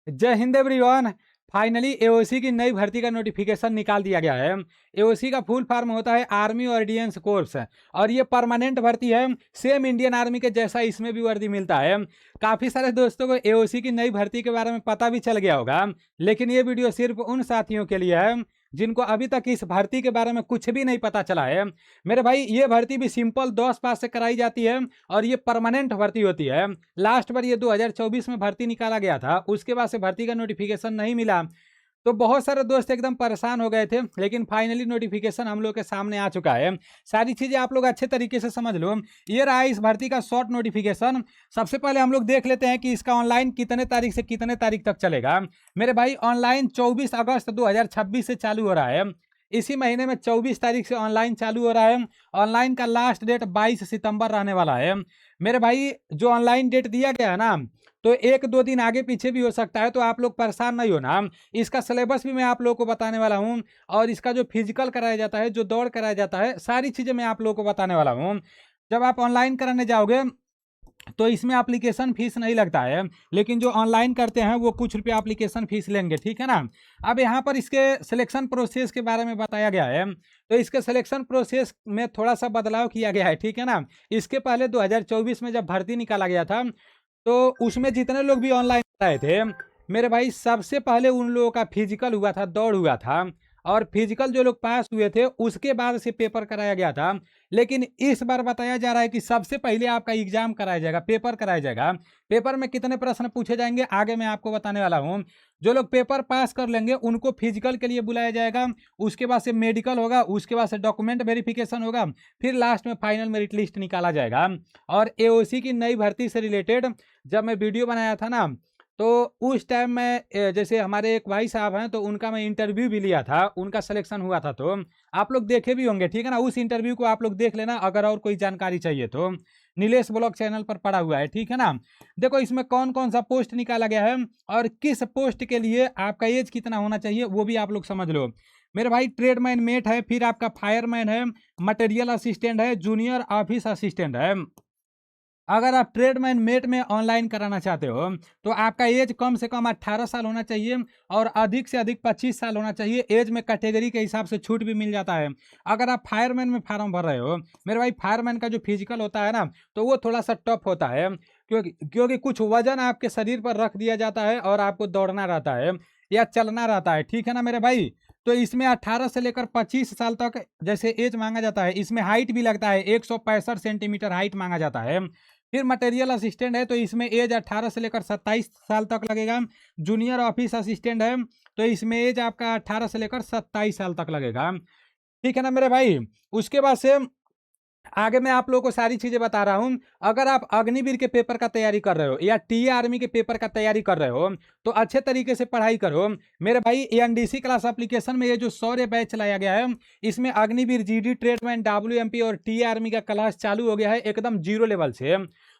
जय Hind everyone. Finally AOC की नई भर्ती का नोटिफिकेशन निकाल दिया गया है। एओसी का फुल फॉर्म होता है आर्मी ऑर्डिनेंस कोर्स और ये परमानेंट भर्ती है। सेम इंडियन आर्मी के जैसा इसमें भी वर्दी मिलता है। काफ़ी सारे दोस्तों को एओसी की नई भर्ती के बारे में पता भी चल गया होगा, लेकिन ये वीडियो सिर्फ उन साथियों के लिए है जिनको अभी तक इस भर्ती के बारे में कुछ भी नहीं पता चला है। मेरे भाई, ये भर्ती भी सिंपल 10 पास से कराई जाती है और ये परमानेंट भर्ती होती है। लास्ट बार ये 2024 में भर्ती निकाला गया था, उसके बाद से भर्ती का नोटिफिकेशन नहीं मिला, तो बहुत सारे दोस्त एकदम परेशान हो गए थे। लेकिन फाइनली नोटिफिकेशन हम लोग के सामने आ चुका है। सारी चीज़ें आप लोग अच्छे तरीके से समझ लो। ये रहा इस भर्ती का शॉर्ट नोटिफिकेशन। सबसे पहले हम लोग देख लेते हैं कि इसका ऑनलाइन कितने तारीख से कितने तारीख तक चलेगा। मेरे भाई, ऑनलाइन 24 अगस्त 2026 से चालू हो रहा है। इसी महीने में 24 तारीख से ऑनलाइन चालू हो रहा है। ऑनलाइन का लास्ट डेट 22 सितंबर रहने वाला है। मेरे भाई, जो ऑनलाइन डेट दिया गया है ना, तो एक दो दिन आगे पीछे भी हो सकता है, तो आप लोग परेशान नहीं होना। इसका सिलेबस भी मैं आप लोगों को बताने वाला हूँ और इसका जो फिजिकल कराया जाता है, जो दौड़ कराया जाता है, सारी चीज़ें मैं आप लोगों को बताने वाला हूँ। जब आप ऑनलाइन कराने जाओगे तो इसमें एप्लीकेशन फीस नहीं लगता है, लेकिन जो ऑनलाइन करते हैं वो कुछ रुपया एप्लीकेशन फीस लेंगे, ठीक है ना। अब यहाँ पर इसके सिलेक्शन प्रोसेस के बारे में बताया गया है, तो इसके सिलेक्शन प्रोसेस में थोड़ा सा बदलाव किया गया है, ठीक है ना। इसके पहले 2024 में जब भर्ती निकाला गया था, तो उसमें जितने लोग भी ऑनलाइन आए थे, मेरे भाई, सबसे पहले उन लोगों का फिजिकल हुआ था, दौड़ हुआ था, और फिजिकल जो लोग पास हुए थे उसके बाद से पेपर कराया गया था। लेकिन इस बार बताया जा रहा है कि सबसे पहले आपका एग्जाम कराया जाएगा, पेपर कराया जाएगा। पेपर में कितने प्रश्न पूछे जाएंगे आगे मैं आपको बताने वाला हूँ। जो लोग पेपर पास कर लेंगे उनको फिजिकल के लिए बुलाया जाएगा, उसके बाद से मेडिकल होगा, उसके बाद से डॉक्यूमेंट वेरिफिकेशन होगा, फिर लास्ट में फाइनल मेरिट लिस्ट निकाला जाएगा। और एओसी की नई भर्ती से रिलेटेड जब मैं वीडियो बनाया था ना, तो उस टाइम में जैसे हमारे एक भाई साहब हैं, तो उनका मैं इंटरव्यू भी लिया था, उनका सिलेक्शन हुआ था, तो आप लोग देखे भी होंगे, ठीक है ना। उस इंटरव्यू को आप लोग देख लेना अगर और कोई जानकारी चाहिए तो। नीलेश ब्लॉग चैनल पर पड़ा हुआ है, ठीक है ना। देखो इसमें कौन कौन सा पोस्ट निकाला गया है और किस पोस्ट के लिए आपका एज कितना होना चाहिए वो भी आप लोग समझ लो। मेरे भाई, ट्रेडमैन मेट है, फिर आपका फायरमैन है, मटेरियल असिस्टेंट है, जूनियर ऑफिस असिस्टेंट है। अगर आप ट्रेडमैन मेट में ऑनलाइन कराना चाहते हो तो आपका एज कम से कम 18 साल होना चाहिए और अधिक से अधिक 25 साल होना चाहिए। एज में कैटेगरी के हिसाब से छूट भी मिल जाता है। अगर आप फायरमैन में फार्म भर रहे हो, मेरे भाई, फायरमैन का जो फिजिकल होता है ना, तो वो थोड़ा सा टफ होता है, क्योंकि कुछ वजन आपके शरीर पर रख दिया जाता है और आपको दौड़ना रहता है या चलना रहता है, ठीक है ना मेरे भाई। तो इसमें 18 से लेकर 25 साल तक जैसे एज मांगा जाता है। इसमें हाइट भी लगता है, 165 सेंटीमीटर हाइट मांगा जाता है। फिर मटेरियल असिस्टेंट है, तो इसमें एज 18 से लेकर 27 साल तक लगेगा। जूनियर ऑफिस असिस्टेंट है, तो इसमें एज आपका 18 से लेकर 27 साल तक लगेगा, ठीक है ना मेरे भाई। उसके बाद से आगे मैं आप लोगों को सारी चीजें बता रहा हूं। अगर आप अग्निवीर के पेपर का तैयारी कर रहे हो या टी आर्मी के पेपर का तैयारी कर रहे हो तो अच्छे तरीके से पढ़ाई करो मेरे भाई। एनडीसी क्लास एप्लीकेशन में ये जो शौर्य बैच चलाया गया है, इसमें अग्निवीर, जीडी, ट्रेडमैन, डब्ल्यूएमपी और टी आर्मी का क्लास चालू हो गया है एकदम जीरो लेवल से।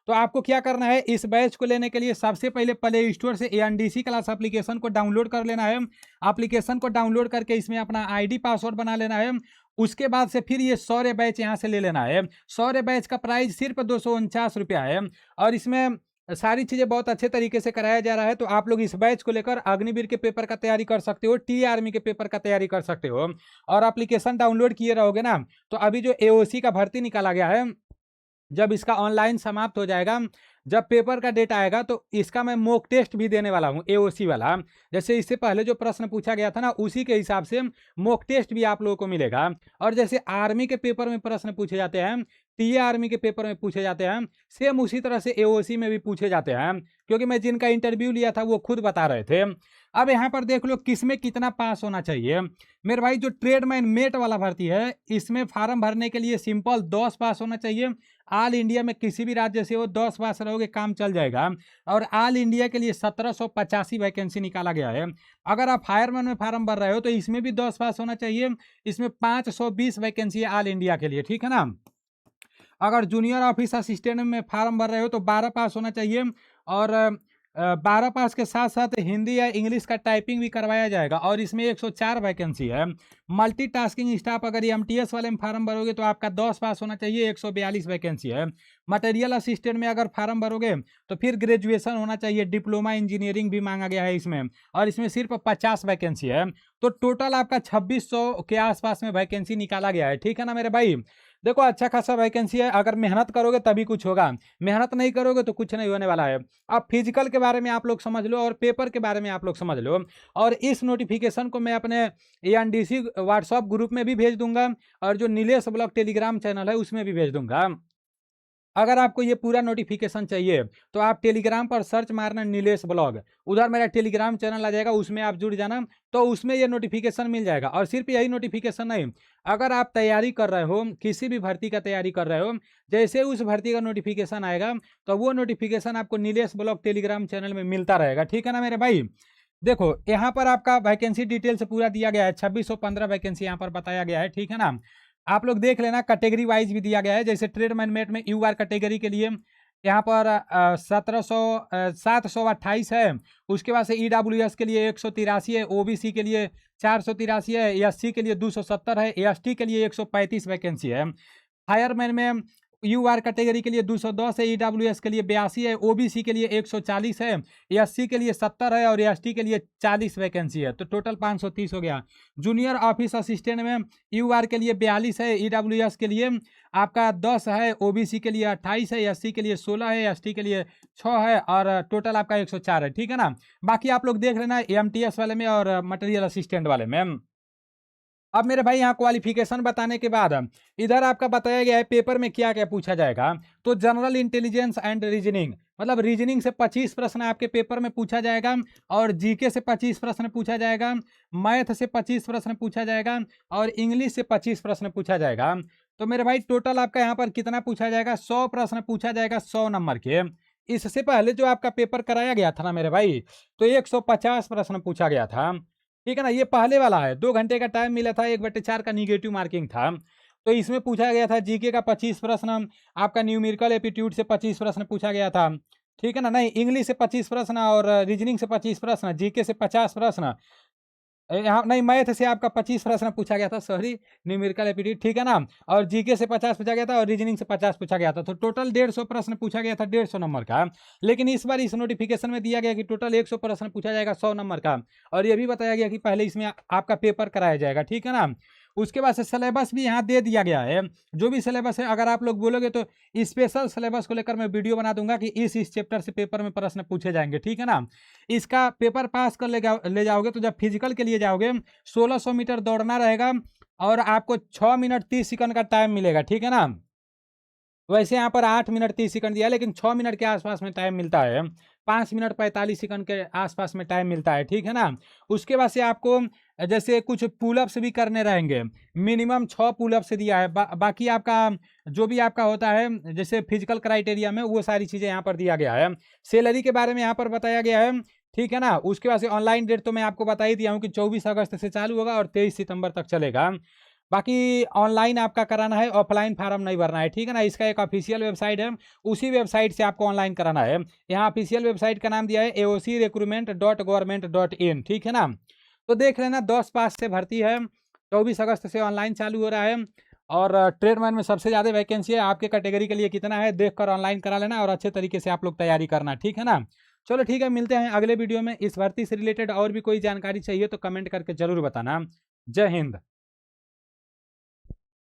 तो आपको क्या करना है, इस बैच को लेने के लिए सबसे पहले प्ले स्टोर से एनडीसी क्लास एप्लीकेशन को डाउनलोड कर लेना है। एप्लीकेशन को डाउनलोड करके इसमें अपना आईडी पासवर्ड बना लेना है। उसके बाद से फिर ये शौर्य बैच यहाँ से ले लेना है। शौर्य बैच का प्राइस सिर्फ 249 रुपया है और इसमें सारी चीज़ें बहुत अच्छे तरीके से कराया जा रहा है। तो आप लोग इस बैच को लेकर अग्निवीर के पेपर का तैयारी कर सकते हो, टी आर्मी के पेपर का तैयारी कर सकते हो। और एप्लीकेशन डाउनलोड किए रहोगे ना, तो अभी जो एओसी का भर्ती निकाला गया है, जब इसका ऑनलाइन समाप्त हो जाएगा, जब पेपर का डेट आएगा, तो इसका मैं मॉक टेस्ट भी देने वाला हूं, एओसी वाला। जैसे इससे पहले जो प्रश्न पूछा गया था ना, उसी के हिसाब से मॉक टेस्ट भी आप लोगों को मिलेगा। और जैसे आर्मी के पेपर में प्रश्न पूछे जाते हैं, टी आर्मी के पेपर में पूछे जाते हैं, सेम उसी तरह से एओसी में भी पूछे जाते हैं, क्योंकि मैं जिनका इंटरव्यू लिया था वो खुद बता रहे थे। अब यहाँ पर देख लो किसमें कितना पास होना चाहिए। मेरे भाई, जो ट्रेडमैन मेट वाला भर्ती है, इसमें फार्म भरने के लिए सिंपल 10 पास होना चाहिए। ऑल इंडिया में किसी भी राज्य से हो 10 पास रहोगे, काम चल जाएगा। और ऑल इंडिया के लिए 1785 वैकेंसी निकाला गया है। अगर आप फायरमैन में फार्म भर रहे हो तो इसमें भी 10 पास होना चाहिए। इसमें 520 वैकेंसी है ऑल इंडिया के लिए, ठीक है ना। अगर जूनियर ऑफिस असिस्टेंट में फार्म भर रहे हो तो 12 पास होना चाहिए। और 12 पास के साथ साथ हिंदी या इंग्लिश का टाइपिंग भी करवाया जाएगा और इसमें 104 वैकेंसी है। मल्टीटास्किंग स्टाफ अगर एमटीएस वाले में फार्म भरोगे तो आपका 10 पास होना चाहिए, 142 वैकेंसी है। मटेरियल असिस्टेंट में अगर फार्म भरोगे तो फिर ग्रेजुएशन होना चाहिए, डिप्लोमा इंजीनियरिंग भी मांगा गया है इसमें, और इसमें सिर्फ 50 वैकेंसी है। तो टोटल आपका 2600 के आसपास में वैकेंसी निकाला गया है, ठीक है ना मेरे भाई। देखो अच्छा खासा वैकेंसी है, अगर मेहनत करोगे तभी कुछ होगा, मेहनत नहीं करोगे तो कुछ नहीं होने वाला है। अब फिजिकल के बारे में आप लोग समझ लो और पेपर के बारे में आप लोग समझ लो, और इस नोटिफिकेशन को मैं अपने एएनडीसी व्हाट्सएप ग्रुप में भी भेज दूंगा और जो नीलेश ब्लॉग टेलीग्राम चैनल है उसमें भी भेज दूंगा। अगर आपको ये पूरा नोटिफिकेशन चाहिए तो आप टेलीग्राम पर सर्च मारना नीलेश ब्लॉग, उधर मेरा टेलीग्राम चैनल आ जाएगा, उसमें आप जुड़ जाना, तो उसमें ये नोटिफिकेशन मिल जाएगा। और सिर्फ यही नोटिफिकेशन नहीं, अगर आप तैयारी कर रहे हो, किसी भी भर्ती का तैयारी कर रहे हो, जैसे उस भर्ती का नोटिफिकेशन आएगा तो वो नोटिफिकेशन आपको नीलेश ब्लॉग टेलीग्राम चैनल में मिलता रहेगा, ठीक है ना मेरे भाई। देखो यहाँ पर आपका वैकेंसी डिटेल से पूरा दिया गया है, 2615 वैकेंसी यहाँ पर बताया गया है, ठीक है ना। आप लोग देख लेना, कैटेगरी वाइज भी दिया गया है, जैसे ट्रेडमैन मेट में यूआर कैटेगरी के लिए यहाँ पर 728 है। उसके बाद से ईडब्ल्यूएस के लिए 183 है, ओबीसी के लिए 483 है, एससी के लिए 270 है, एसटी के लिए 135 वैकेंसी है। फायरमैन में यूआर कैटेगरी के लिए 210 है, ईडब्ल्यूएस के लिए 82 है, ओबीसी के लिए 140 है, एससी के लिए 70 है और एसटी के लिए 40 वैकेंसी है, तो टोटल 530 हो गया। जूनियर ऑफिस असिस्टेंट में यूआर के लिए 42 है, ईडब्ल्यूएस के लिए आपका 10 है, ओबीसी के लिए 28 है, एससी के लिए 16 है, एसटी के लिए 6 है और टोटल आपका 104 है, ठीक है ना। बाकी आप लोग देख लेना एमटीएस वाले में और मटेरियल असिस्टेंट वाले में। अब मेरे भाई यहाँ क्वालिफिकेशन बताने के बाद इधर आपका बताया गया है पेपर में क्या क्या पूछा जाएगा। तो जनरल इंटेलिजेंस एंड रीजनिंग, मतलब रीजनिंग से 25 प्रश्न आपके पेपर में पूछा जाएगा, और जीके से 25 प्रश्न पूछा जाएगा, मैथ से 25 प्रश्न पूछा जाएगा और इंग्लिश से 25 प्रश्न पूछा जाएगा। तो मेरे भाई टोटल आपका यहाँ पर कितना पूछा जाएगा, 100 प्रश्न पूछा जाएगा 100 नंबर के। इससे पहले जो आपका पेपर कराया गया था ना मेरे भाई, तो 150 प्रश्न पूछा गया था, ठीक है ना। ये पहले वाला है, 2 घंटे का टाइम मिला था, 1/4 का निगेटिव मार्किंग था। तो इसमें पूछा गया था जीके का 25 प्रश्न, आपका न्यूमेरिकल एप्टीट्यूड से 25 प्रश्न पूछा गया था, ठीक है ना। नहीं, इंग्लिश से 25 प्रश्न और रीजनिंग से 25 प्रश्न, जीके से 50 प्रश्न, यहाँ नहीं मैथ से आपका 25 प्रश्न पूछा गया था, सॉरी न्यूमेरिकल एप्टीट्यूड, ठीक है ना। और जीके से 50 पूछा गया था और रीजनिंग से 50 पूछा गया था, तो टोटल 150 प्रश्न पूछा गया था 150 नंबर का। लेकिन इस बार इस नोटिफिकेशन में दिया गया कि टोटल 100 प्रश्न पूछा जाएगा 100 नंबर का, और ये भी बताया गया कि पहले इसमें आपका पेपर कराया जाएगा, ठीक है ना। उसके बाद से सिलेबस भी यहाँ दे दिया गया है, जो भी सिलेबस है, अगर आप लोग बोलोगे तो स्पेशल सिलेबस को लेकर मैं वीडियो बना दूंगा कि इस चैप्टर से पेपर में प्रश्न पूछे जाएंगे, ठीक है ना। इसका पेपर पास कर ले जाओगे तो जब फिजिकल के लिए जाओगे 1600 मीटर दौड़ना रहेगा और आपको 6 मिनट 30 सेकंड का टाइम मिलेगा, ठीक है ना। वैसे यहाँ पर 8 मिनट 30 सेकंड दिया है, लेकिन 6 मिनट के आसपास में टाइम मिलता है, 5 मिनट 45 सेकंड के आसपास में टाइम मिलता है, ठीक है ना। उसके बाद से आपको जैसे कुछ पुलअप्स भी करने रहेंगे, मिनिमम 6 पुलअप्स दिया है। बाकी आपका जो भी आपका होता है जैसे फिजिकल क्राइटेरिया में, वो सारी चीज़ें यहाँ पर दिया गया है। सैलरी के बारे में यहाँ पर बताया गया है, ठीक है ना। उसके बाद से ऑनलाइन डेट तो मैं आपको बता ही दिया हूँ कि 24 अगस्त से चालू होगा और 23 सितंबर तक चलेगा। बाकी ऑनलाइन आपका कराना है, ऑफलाइन फार्म नहीं भरना है, ठीक है ना। इसका एक ऑफिशियल वेबसाइट है, उसी वेबसाइट से आपको ऑनलाइन कराना है। यहाँ ऑफिशियल वेबसाइट का नाम दिया है aocrecruitment.government.in, ठीक है ना। तो देख लेना 10 पास से भर्ती है, 24 अगस्त से ऑनलाइन चालू हो रहा है, और ट्रेडमैन में सबसे ज़्यादा वैकेंसी है। आपके कैटेगरी के लिए कितना है देख कर ऑनलाइन करा लेना, और अच्छे तरीके से आप लोग तैयारी करना, ठीक है ना। चलो ठीक है, मिलते हैं अगले वीडियो में। इस भर्ती से रिलेटेड और भी कोई जानकारी चाहिए तो कमेंट करके जरूर बताना। जय हिंद।